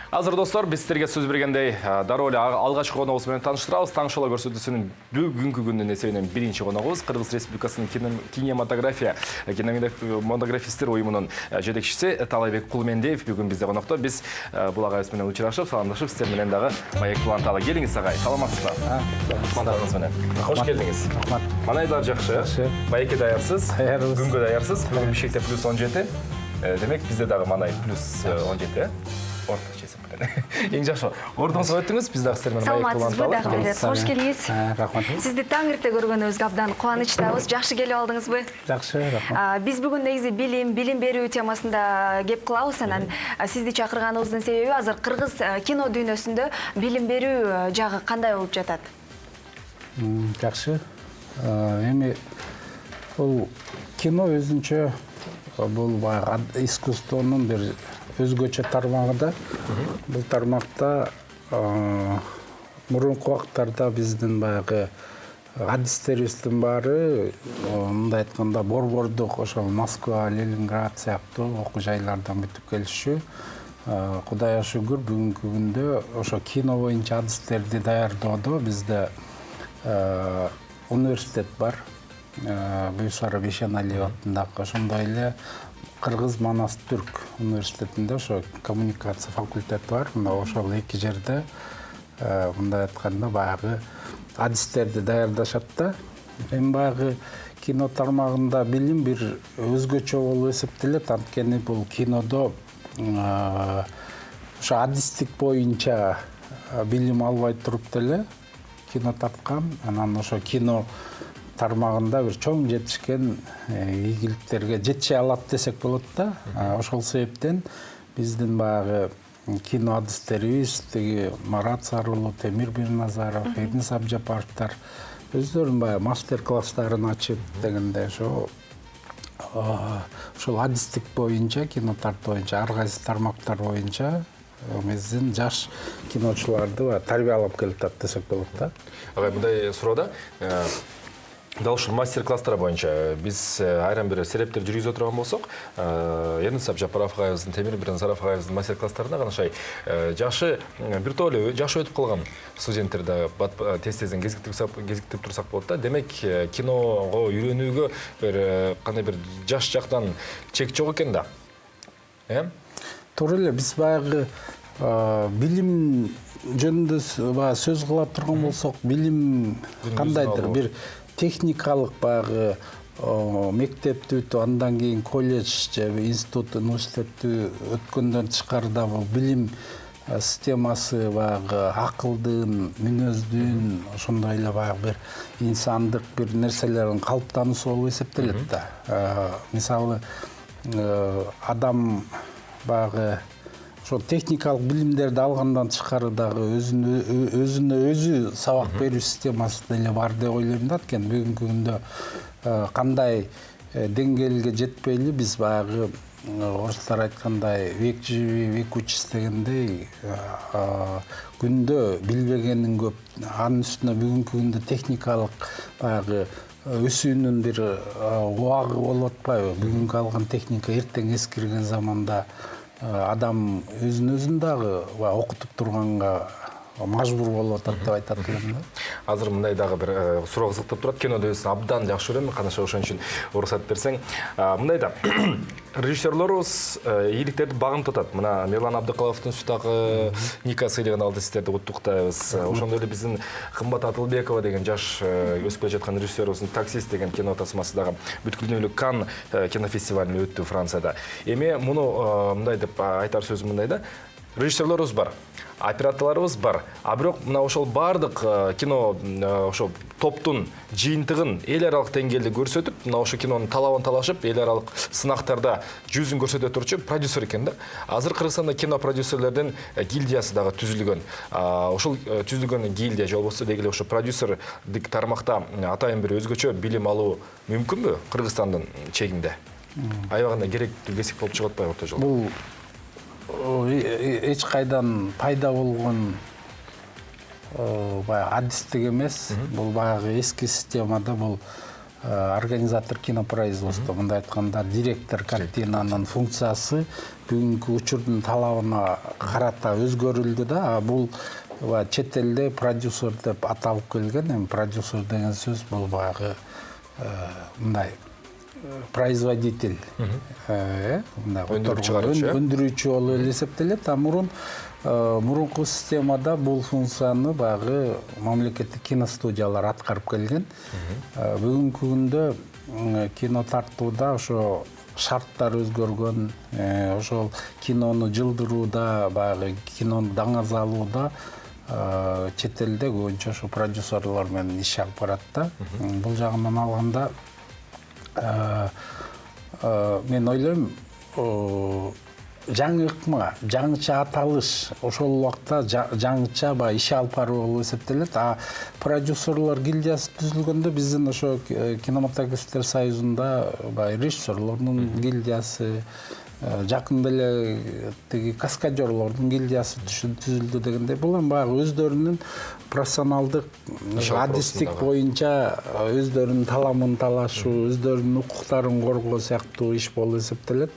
Азыр достор, біз сіздерге сөз бергендей дару эле алгачкы коногубуз менен тааныштырабыз. Таңшола көрсөтүүсүнүн бүгүнкү күндүн эсебинен биринчи коногубуз Кыргыз Республикасынын кинематография кинематографисттер уюмунун жетекчиси Талайбек Кулмендиев бүгүн бизде конокто. Биз бул агайыбыз менен учурашып, саламдашып, сиздер менен дагы маек уланталы. Келиңиз агай, саламатсызбы? Мандагыңыз менен. Кош келдиңиз. Манайлар жакшы. Маекке даярсыз? Күнгө даярсыз? Бүгүн Бишкекте +17. Демек бизде дагы манай +17. Орточо эсеп менен. Эң жакшы. Ортоңузга өттүңүз, биз дагы сиздер менен маек уланталы. Кош келиңиз. Рахмат. Сизди таң эрте көргөнүбүзгө абдан кубанычтабыз. Жакшы келип алдыңызбы? Жакшы, рахмат. Биз бүгүн негизи билим берүү темасында кеп кылабыз. Анан сизди чакырганыбыздын себеби азыр кыргыз кино дүйнөсүндө билим берүү жагы кандай болуп жатат? Жакшы. Эми бул кино өзүнчө бул баягы искусствонун бир өзгөчө тармагы да. Бул тармакта мурунку убактарда биздин баягы адистерибиздин баары мындай айтканда борбордук ошол Москва, Ленинград сыяктуу окуу жайлардан бүтүп келишчү. Кудайга шүгүр бүгүнкү күндө ошо кино боюнча адистерди даярдоодо бизде университет бар. Бүйсара Бейшеналиев атындагы, ошондой эле Кыргыз Манас Түрк университетинде ошо коммуникация факультети бар. Мына ошол эки жерде мындай айтканда баягы адистерди даярдашат да. Эми баягы кино тармагында билим бир өзгөчө болуп эсептелет. Анткени бул кинодо ошо адистик боюнча билим албай туруп деле кино тапкан. Анан ошо кино тармагында бир чоң жетишкен ийгиликтерге жетише алат десек болот да. Ошол себептен биздин баягы кино адистерибиз, Марат Сарылуу, Темир Бирназаров, Эднис Абжапаровдор өздөрүнүн баягы мастер-класстарын ачып дегенде ошол адистик боюнча, кино тартуу боюнча, ар кайсы тармактар боюнча биздин жаш киночуларды тарбиялап келатат десек болот да. Агай, мындай суроодо дал ушул мастер-класстар боюнча биз айрым бир серептер жүргүзүп отырган болсок, Эднис Абжапаров агайыбыздын, Темир Бирназаров агайыбыздын мастер-класстарына канашай жашы бир тоолу жашы өтүп калган студенттерди тез-тезден кезиктирип турсак болот да. Демек, киного үйрөнүүгө бир кандай бир жаш жактан чек жок экен да. Туура эле, биз баягы билим жөнүндө сөз кыла турган болсок, билим кандайдыр бир техникалык баягы мектепти бүтүп, андан кийин колледж же институт, университетти өткөндөн тышкары да бул билим системасы баягы акылдын, мүнөздүн, ошондой эле баягы бир инсандык бир нерселердин калыптануусу болуп эсептелет да. Мисалы, адам баягы ошо техникалык билимдерди алгандан тышкары дагы өзүнө өзү сабак берүү системасы деле бар деп ойлойм да. Анткени бүгүнкү күндө кандай деңгээлге жетпейли биз баягы орустар айткандай век живи, век учись дегендей күндө билбегениң көп. Анын үстүнө бүгүнкү күндө техникалык баягы өсүүнүн бир убагы болуп атпайбы? Бүгүнкү алган техника эртең эскирген заманда адам өзүн дагы окутуп турганга мажбур болуп атат деп айтат элем да. Азыр мындай дагы бир суроо кызыктап турат. Киноду абдан жакшы көрөм, канаша ошон үчүн уруксат берсең. Мындай да режиссерлорубуз ийгиликтерди багынып атат. Мына Мерлан Абдыкаловдун сутагы Ника сыйлыгын алды, сиздерди куттуктайбыз. Ошондой эле биздин Кымбат Атылбекова деген жаш өсүп келе жаткан режиссерибиздин Таксист деген кино тасмасы дагы бүткүл дүйнөлүк Кан кинофестивалине өттү Францияда. Эми муну мындай деп айтар сөзүм мындай да. Режиссерлорубуз бар, операторлорубуз бар. А бирок мына ошол бардык кино ошо топтун жыйынтыгын эл аралык деңгээлде көрсөтүп, мына ошо кинонун талабын талашып, эл аралык сынактарда жүзүн көрсөтө турчу продюсер экен да. Азыр Кыргызстанда кино продюсерлердин гильдиясы дагы түзүлгөн. Ошол түзүлгөн гильдия же болбосо деги эле ошо продюсердик тармакта атайын бир өзгөчө билим алуу мүмкүнбү Кыргызстандын чегинде? Аябагында керектүү кесип болуп чыгып атпайбы орто жолдо? Бул эч кайдан пайда болгон баягы адистик эмес. Бул баягы эски системада бул организатор кинопроизводства, мындай айтканда директор картинанын функциясы бүгүнкү учурдун талабына карата өзгөрүлдү да. Бул чет элде продюсер деп аталып келген. Эми продюсер деген сөз бул баягы мындай производитель, өндүрүүчү болуп эле эсептелет. Мурунку системада бул функцияны баягы мамлекеттик киностудиялар аткарып келген. Бүгүнкү күндө кино тартууда ошо шарттар өзгөргөн, ошол кинону жылдырууда, баягы кинону даңаз алууда чет элде көбүнчө ошо продюсерлор менен иш алып барат да. Бул жагынан алганда мен ойлойм, жаңы ыкма, жаңыча аталыш ошол убакта жаңыча иш алып баруу болуп эсептелет. Продюсерлор гильдиясы түзүлгөндө биздин ошо кинематографисттер союзунда режиссерлордун гильдиясы, жакында эле тиги каскадерлордун гильдиясы түзүлдү дегендей. Бул эми баягы өздөрүнүн профессионалдык адистик боюнча өздөрүнүн таламын талашуу, өздөрүнүн укуктарын коргоо сыяктуу иш болуп эсептелет.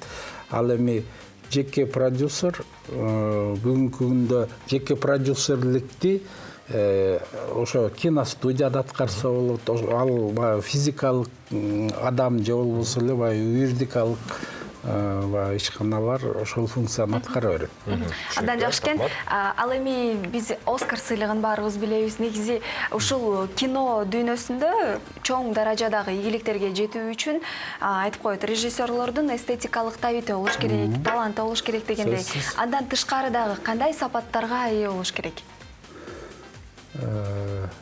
Ал эми жеке продюсер бүгүнкү күндө жеке продюсерликти ошо киностудияда аткарса болот. Ал физикалык адам же болбосо эле юридикалык ишканалар ошол функцияны аткара берет. Абдан жакшы экен. Ал эми биз Оскар сыйлыгын баарыбыз билебиз. Негизи ушул кино дүйнөсүндө чоң даражадагы ийгиликтерге жетүү үчүн айтып коет, режиссерлордун эстетикалык табити болуш керек, таланты болуш керек дегендей. Андан тышкары дагы кандай сапаттарга ээ болуш керек?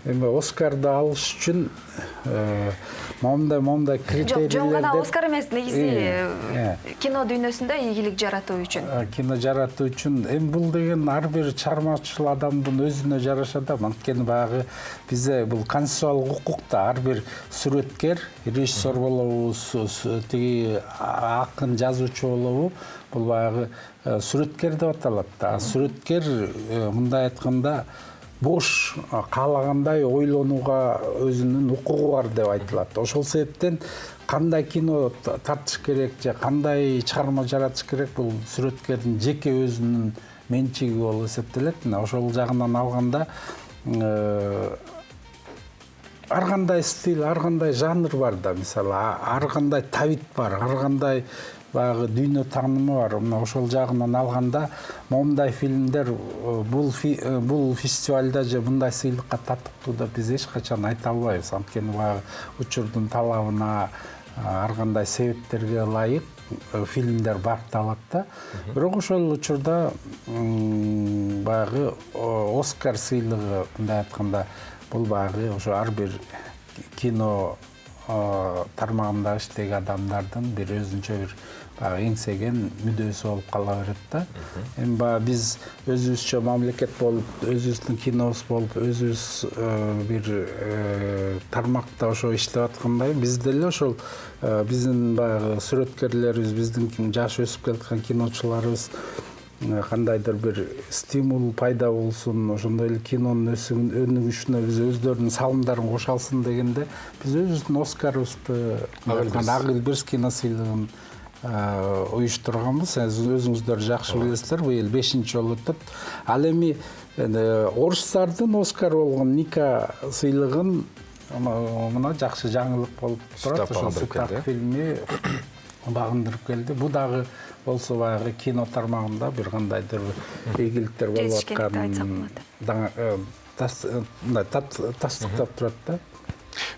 Эми Оскарды алыш үчүн моундай критерийлерди... Жок гана Оскар эмес, негизи кино дүйнөсүндө ийгилик жаратуу үчүн. Кино жаратуу үчүн эми бул деген ар бир чыгармачыл адамдын өзүнө жараша да. Анткени баягы бизде бул конституциялык укукта ар бир сүрөткер, режиссер болобу, тиги акын, жазуучу болобу, бул баягы сүрөткер деп аталат да. Сүрөткер мындай айтканда бош каалагандай ойлонууга өзүнүн укугу бар деп айтылат. Ошол себептен кандай кино тартыш керек же кандай чыгарма жаратыш керек бул сүрөткердин жеке өзүнүн менчиги болуп эсептелет. Ошол жагынан алганда ар кандай стиль, ар кандай жанр бар да. Мисалы, ар кандай табит бар, ар кандай баягы дүйнө таанымы бар. Ошол жагынан алганда моундай фильмдер бул фестивалда же мындай сыйлыкка татыктуу деп биз эч качан айта албайбыз. Анткени баягы учурдун талабына, ар кандай себептерге ылайык фильмдер бакталат да. Бирок ошол учурда баягы Оскар сыйлыгы мындай айтканда бул баягы ошо ар бир кино тармагында иштеген адамдардын бир өзүнчө бир эңсеген мүдөөсү болуп кала берет да. Эми биз өзүбүзчө мамлекет болуп, өзүбүздүн кинобуз болуп, өзүбүз бир тармакта ошо иштеп аткандай, биз деле ошол биздин баягы сүрөткерлерибиз, биздин жаш өсүп келаткан киночуларыбыз кандайдыр бир стимул пайда болсун, ошондой эле кинонун өнүгүшүнө биз өздөрүнүн салымдарын кошо алсын дегенде биз өзүбүздүн Оскарыбызды Агылберс кино сыйлыгын уюштурганбыз. Өзүңүздөр жакшы билесиздер, быйыл 5-жолу өтөт. Ал эми орустардын Оскар болгон Ника сыйлыгын мына жакшы жаңылык болуп турат. Ошол Сытак фильми багындырып келди. Бу дагы болсо баягы кино тармагында бир кандайдыр ийгиликтер болуп аткан тастыктап турат да.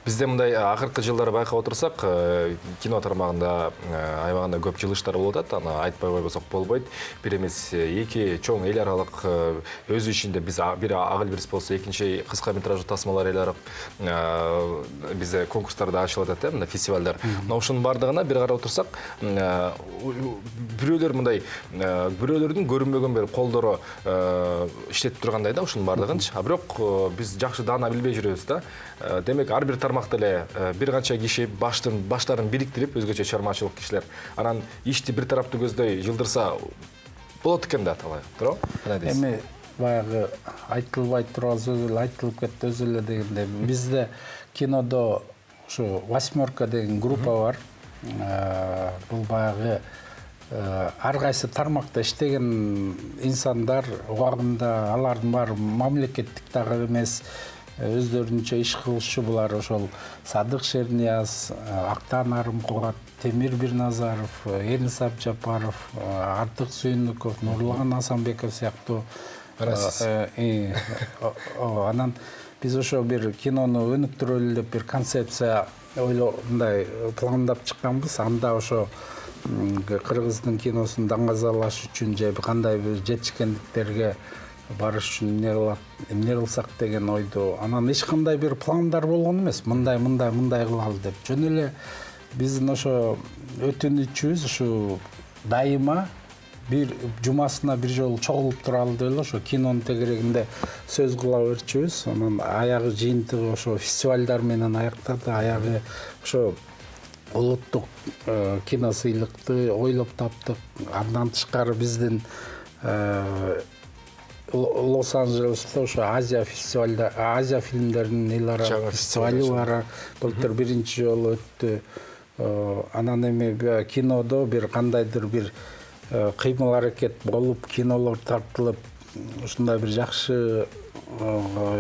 Бізде мындай акыркы жылдары байкап отурсак, кино тармагында аябаганда көп жылыштар болуп атат. Аны айтпай койбосок болбойт. Бир эмес эки чоң эл аралык өзү ичинде биз бир Агылберс болсо, экинчи кыска метраждуу тасмалар эл аралык бизде конкурстарда ачылып атат, мына фестивалдар. Мына ушунун бардыгына бир карап отурсак, бирөөлөр мындай бирөөлөрдүн көрүнбөгөн бир колдору иштетип тургандай да ушунун бардыгынчы. Бирок биз жакшы даана билбей жүрөбүз да. Демек ар бир тармакта эле бир канча киши баштарын бириктирип, өзгөчө чыгармачылык кишилер анан ишти бир тараптуу көздөй жылдырса болот экен да, талай. Туура? Эми баягы айтылбай турган сөз эле айтылып кетти өзү эле дегенде, бизде кинодо ушу «Восьмерка» деген группа бар. Бул баягы ар кайсы тармакта иштеген инсандар убагында алардын баары мамлекеттик дагы эмес өздөрүнчө иш кылышчу. Булар ошол Садык Шернияз, Актан Арымкулат, Темир Бирназаров, Эрнис Абжапаров, Артык Сүйүнүков, Нурлан Асанбеков сыяктуу. Анан биз ошо бир кинону өнүктүрөлү деп бир концепция мындай пландап чыкканбыз. Анда ошо кыргыздын киносун даңгазалаш үчүн же кандай бир жетишкендиктерге барыш үчүн эмне кылсак деген ойду. Анан эч кандай бир пландар болгон эмес. Мындай кылалы деп. Жөн эле биздин ошо өтүнүчүбүз ушу дайыма бир жумасына бир жолу чогулуп туралы деп эле ошо кинонун тегерегинде сөз кыла берчүбүз. Анан аягы жыйынтыгы ошо фестивалдар менен аяктады. Аягы ошо улуттук кино сыйлыкты ойлоп таптык. Андан тышкары биздин Лос-Анджелесте ошо Азия фильмдеринин эл ара фестивали бар. Былтыр биринчи жолу өттү. Анан эми кинодо бир кандайдыр бир кыймыл аракет болуп, кинолор тартылып, ушундай бир жакшы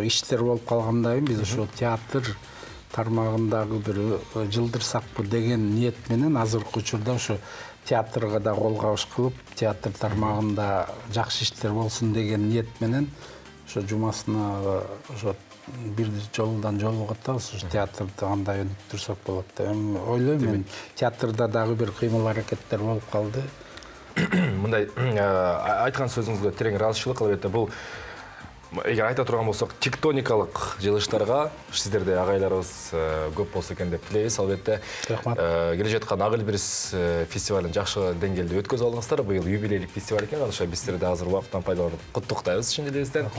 иштер болуп калгандан кийин биз ошо театр тармагындагы бир жылдырсакпы деген ниет менен азыркы учурда ошо театрга да кол кабыш кылып, театр тармагында жакшы иштер болсун деген ниет менен ошо жумасына ошо бир жолудан жолугуп атабыз. Ошо театрды кандай өнүктүрсөк болот деп ойлойм мен. Театрда дагы бир кыймыл аракеттер болуп калды. Мындай айткан сөзүңүзгө терең ыраазычылык. Албетте бул эгер айта турган болсок, тектоникалык жылыштарга сиздерде агайларыбыз көп болсо экен деп тилейбиз. Албетте келе жаткан Ак Элбирис фестивалын жакшы деңгээлде өткөзүп алдыңыздар. Быйыл юбилейлик фестиваль экен. Ошо биздер да азыр убакыттан пайдаланып куттуктайбыз чын элибизден.